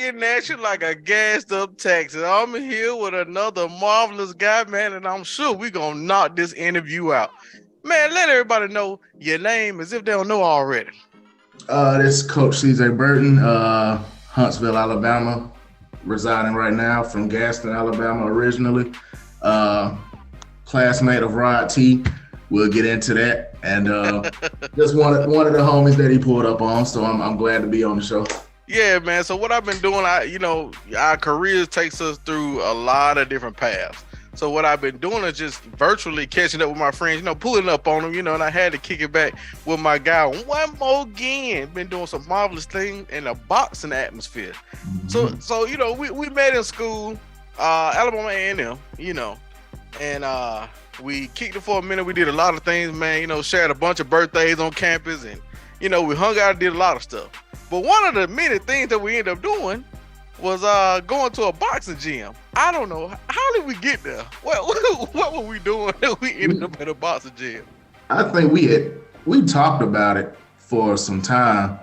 in at you like a gassed up Texas. I'm here with another marvelous guy, man, and I'm sure we're going to knock this interview out. Man, let everybody know your name as if they don't know already. This is Coach C.J. Burton, Huntsville, Alabama, residing right now from Gaston, Alabama originally. Classmate of RODTEE. We'll get into that. And just one of the homies that he pulled up on, so I'm glad to be on the show. Yeah, man. So what I've been doing, our careers takes us through a lot of different paths. So what I've been doing is just virtually catching up with my friends, pulling up on them, and I had to kick it back with my guy one more again. Been doing some marvelous things in a boxing atmosphere. Mm-hmm. So we met in school, Alabama A&M, and we kicked it for a minute. We did a lot of things, man, shared a bunch of birthdays on campus, and, we hung out and did a lot of stuff. But one of the many things that we ended up doing was going to a boxing gym. I don't know. How did we get there? What were we doing that we ended up at a boxing gym? I think we talked about it for some time.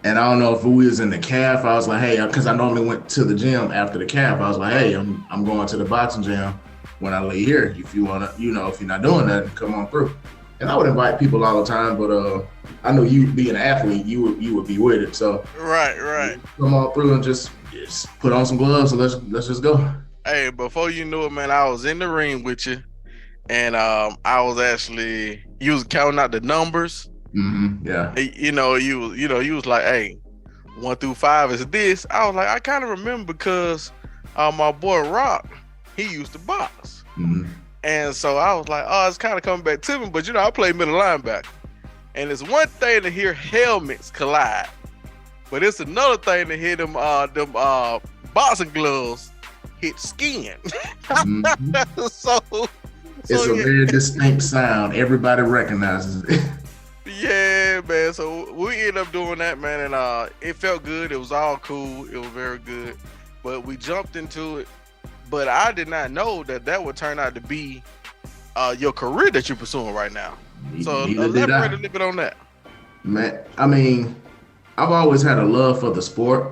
And I don't know if we was in the calf. I was like, hey, because I normally went to the gym after the calf. I was like, hey, I'm going to the boxing gym when I lay here. If you want to, if you're not doing that, come on through. And I would invite people all the time, but I know you being an athlete, you would be with it. So right. Come on through and just put on some gloves and let's just go. Hey, before you knew it, man, I was in the ring with you, and I was actually you was counting out the numbers. Mm-hmm, yeah. You was like, hey, 1 through 5 is this. I was like, I kind of remember because my boy Rock, he used to box. Mm-hmm. And so I was like, oh, it's kind of coming back to me. But, I play middle linebacker. And it's one thing to hear helmets collide. But it's another thing to hear them boxing gloves hit skin. Mm-hmm. So it's a very distinct sound. Everybody recognizes it. Yeah, man. So we ended up doing that, man. And it felt good. It was all cool. It was very good. But we jumped into it. But I did not know that would turn out to be your career that you're pursuing right now. So elaborate a little bit on that. Man, I mean, I've always had a love for the sport,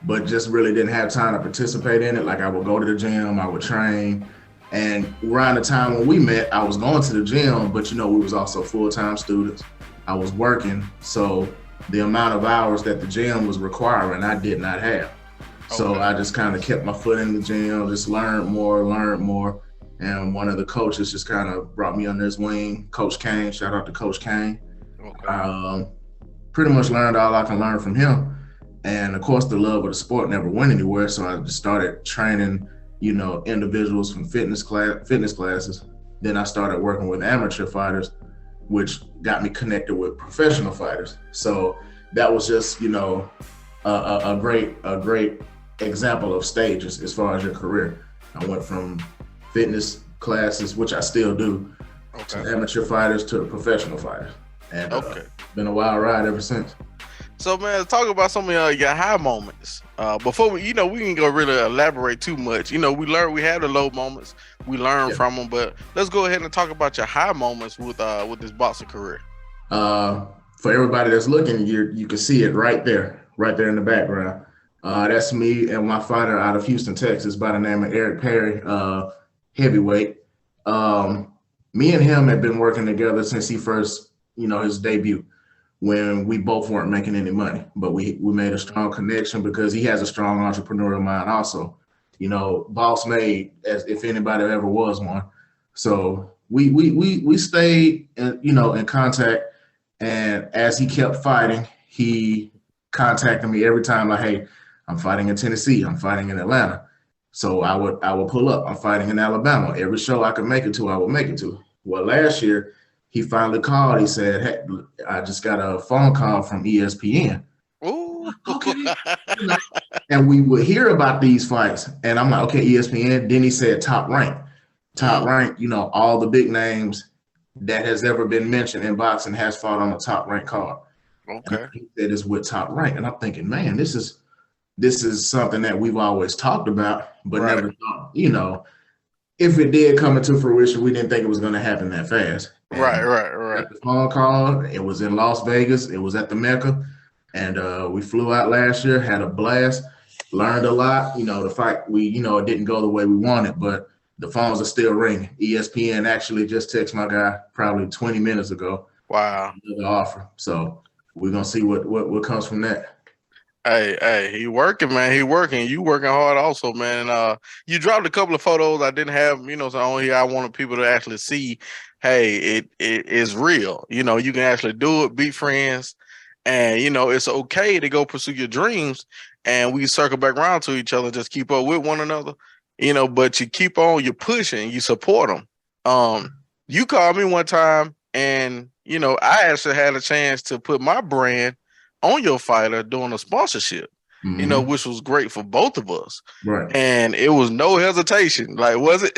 but just really didn't have time to participate in it. Like I would go to the gym, I would train. And around the time when we met, I was going to the gym, but we was also full-time students. I was working. So the amount of hours that the gym was requiring, I did not have. So I just kind of kept my foot in the gym, just learned more. And one of the coaches just kind of brought me under his wing, Coach Kane. Shout out to Coach Kane. Okay. Pretty much learned all I can learn from him. And of course, the love of the sport never went anywhere. So I just started training, individuals from fitness classes. Then I started working with amateur fighters, which got me connected with professional fighters. So that was just, a great example of stages as far as your career. I went from fitness classes, which I still do, to amateur fighters to professional fighters. And been a wild ride ever since. So, man, talk about some of your high moments. Before we can go really elaborate too much. We have the low moments. We learn from them, but let's go ahead and talk about your high moments with this boxing career. For everybody that's looking, you can see it right there in the background. That's me and my fighter out of Houston, Texas, by the name of Eric Perry, heavyweight. Me and him have been working together since he first, his debut, when we both weren't making any money, but we made a strong connection because he has a strong entrepreneurial mind also. Boss made, as if anybody ever was one. So we stayed in contact, and as he kept fighting, he contacted me every time like, hey, I'm fighting in Tennessee, I'm fighting in Atlanta. So I would pull up, I'm fighting in Alabama. Every show I could make it to, I would make it to. Well, last year, he finally called. He said, hey, I just got a phone call from ESPN. Ooh. Okay. And we would hear about these fights. And I'm like, okay, ESPN. Then he said top rank, all the big names that has ever been mentioned in boxing has fought on the top rank card. Okay. And he said it's with Top Rank. And I'm thinking, man, this is something that we've always talked about, but never thought, if it did come into fruition, we didn't think it was going to happen that fast. And right. Got the phone call. It was in Las Vegas. It was at the Mecca. And we flew out last year, had a blast. Learned a lot. The fight it didn't go the way we wanted, but the phones are still ringing. ESPN actually just texted my guy probably 20 minutes ago. Wow. The offer. So we're gonna see what comes from that. Hey, he working, man. He working. You working hard also, man. And you dropped a couple of photos I didn't have, so on here I wanted people to actually see, hey, it is real. You can actually do it, be friends, and it's okay to go pursue your dreams. And we circle back around to each other, just keep up with one another, but you keep on, you pushing, you support them. You called me one time, and I actually had a chance to put my brand on your fighter doing a sponsorship, which was great for both of us. Right. And it was no hesitation. Like, was it?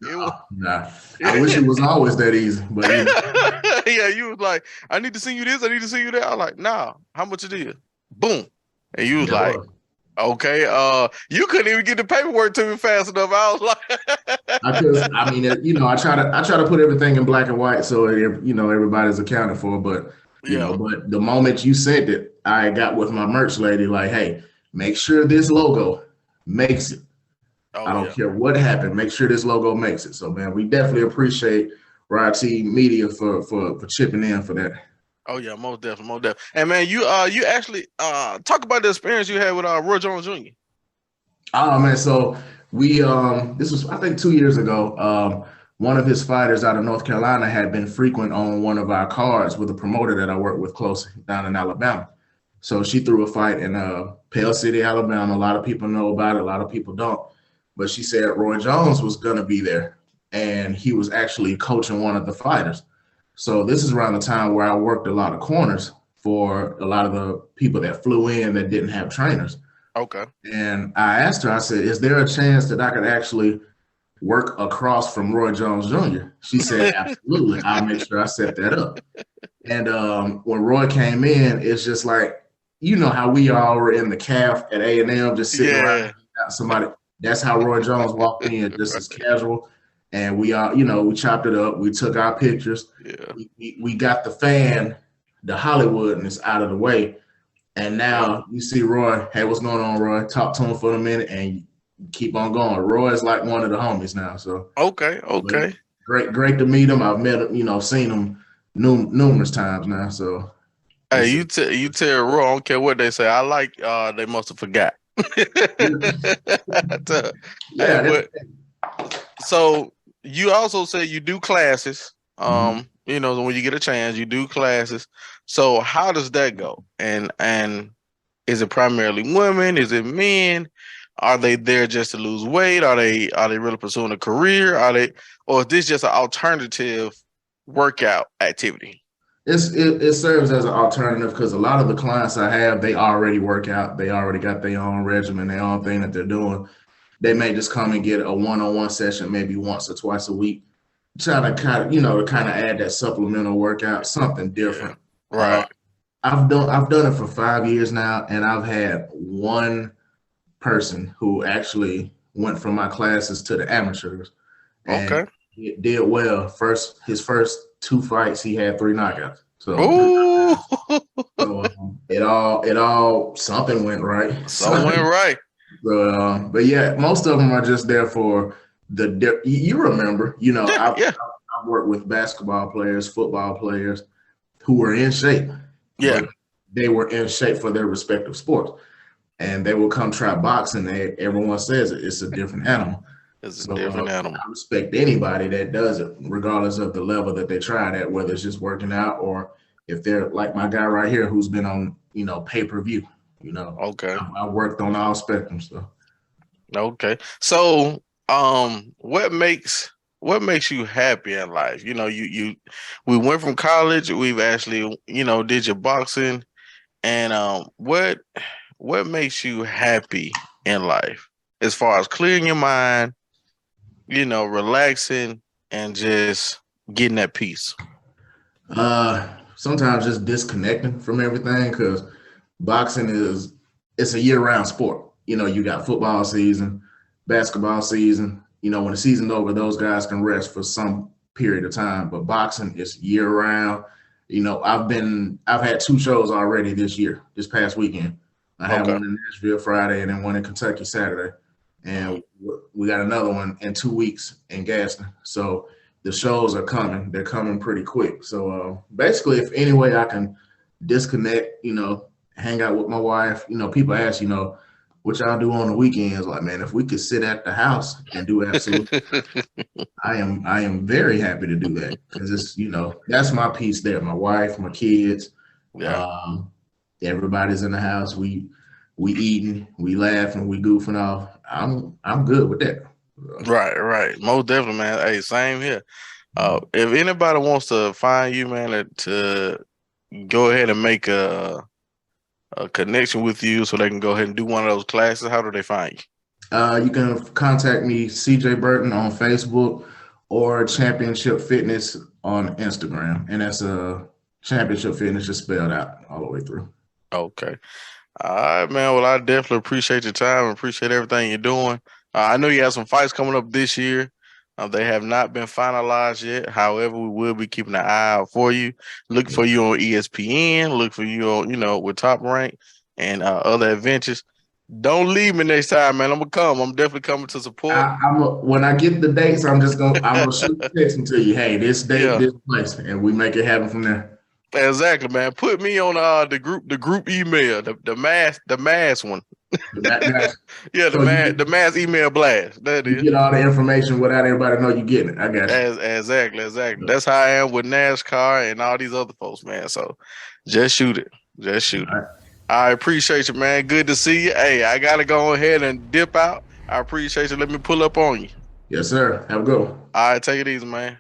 Nah. I wish it was always that easy, but yeah, you was like, I need to send you this, I need to send you that. I was like, nah, how much it is? Boom. And you was like, okay, you couldn't even get the paperwork to me fast enough. I was like, I try to put everything in black and white so everybody's accounted for, but but the moment you said that, I got with my merch lady, like, hey, make sure this logo makes it. I don't care what happened. Make sure this logo makes it. So, man, we definitely appreciate RODTEE Media for chipping in for that. Oh yeah, most definitely. And man, you actually talk about the experience you had with Roy Jones Jr. Oh man, so we this was I think 2 years ago. One of his fighters out of North Carolina had been frequent on one of our cards with a promoter that I work with close down in Alabama. So she threw a fight in Pale City, Alabama. A lot of people know about it. A lot of people don't. But she said Roy Jones was going to be there, and he was actually coaching one of the fighters. So this is around the time where I worked a lot of corners for a lot of the people that flew in that didn't have trainers. Okay. And I asked her, I said, is there a chance that I could actually work across from Roy Jones Jr.? She said, absolutely. I'll make sure I set that up. And when Roy came in, it's just like, how we all were in the calf at A&M, just sitting around somebody. That's how Roy Jones walked in, just as casual. And we all, we chopped it up. We took our pictures. Yeah. We got the fan, the Hollywoodness out of the way. And now you see Roy. Hey, what's going on, Roy? Talk to him for a minute and keep on going. Roy is like one of the homies now. So okay. Great to meet him. I've met him, seen him numerous times now. So hey, you tell Roy, I don't care what they say. I like they must have forgot. So you also say you do classes. When you get a chance, you do classes. So how does that go? And is it primarily women? Is it men? Are they there just to lose weight? Are they really pursuing a career? Or is this just an alternative workout activity? It serves as an alternative because a lot of the clients I have, they already work out. They already got their own regimen, their own thing that they're doing. They may just come and get a one-on-one session maybe once or twice a week. Try to kind of add that supplemental workout, something different. Yeah, right. I've done it for 5 years now, and I've had one person who actually went from my classes to the amateurs. And he did well. His first 2 fights, he had 3 knockouts. So, it all something went right. Something went right. But yeah, most of them are just there for you remember, I've worked with basketball players, football players who were in shape. Yeah. They were in shape for their respective sports. And they will come try boxing. Everyone says it's a different animal. It's a different animal. I respect anybody that does it, regardless of the level that they try it at, whether it's just working out or if they're like my guy right here who's been on, pay-per-view. Okay. I worked on all spectrums. So. Okay. So, what makes you happy in life? We went from college. We've actually, did your boxing, and what makes you happy in life as far as clearing your mind, relaxing, and just getting that peace? Sometimes just disconnecting from everything because boxing it's a year-round sport. You got football season, basketball season. When the season's over, those guys can rest for some period of time. But boxing is year-round. I've had 2 shows already this past weekend. I have one in Nashville Friday and then one in Kentucky Saturday. And we got another one in 2 weeks in Gaston. So the shows are coming. They're coming pretty quick. So basically, if any way I can disconnect, hang out with my wife, people ask, what y'all do on the weekends? Like, man, if we could sit at the house and do absolutely, I am very happy to do that because it's, that's my piece there. My wife, my kids, everybody's in the house. We eating, we laughing, we goofing off. I'm good with that. Right. Most definitely, man. Hey, same here. If anybody wants to find you, man, to go ahead and make a connection with you so they can go ahead and do one of those classes, how do they find you? You can contact me, C.J. Burton, on Facebook or Championship Fitness on Instagram. And that's Championship Fitness just spelled out all the way through. Okay. All right, man. Well, I definitely appreciate your time and appreciate everything you're doing. I know you have some fights coming up this year. They have not been finalized yet. However, we will be keeping an eye out for you. Look for you on ESPN. Look for you on, with Top Rank and other adventures. Don't leave me next time, man. I'm gonna come. I'm definitely coming to support. When I get the dates, I'm gonna shoot a text to you. Hey, this date, this place, and we make it happen from there. Exactly, man. Put me on the group email, the mass one. The mass email blast. That you is. Get all the information without everybody know you getting it. I got you. Exactly. That's how I am with NASCAR and all these other folks, man. So just shoot it. Right. I appreciate you, man. Good to see you. Hey, I gotta go ahead and dip out. I appreciate you. Let me pull up on you. Yes, sir. Have a good one. All right, take it easy, man.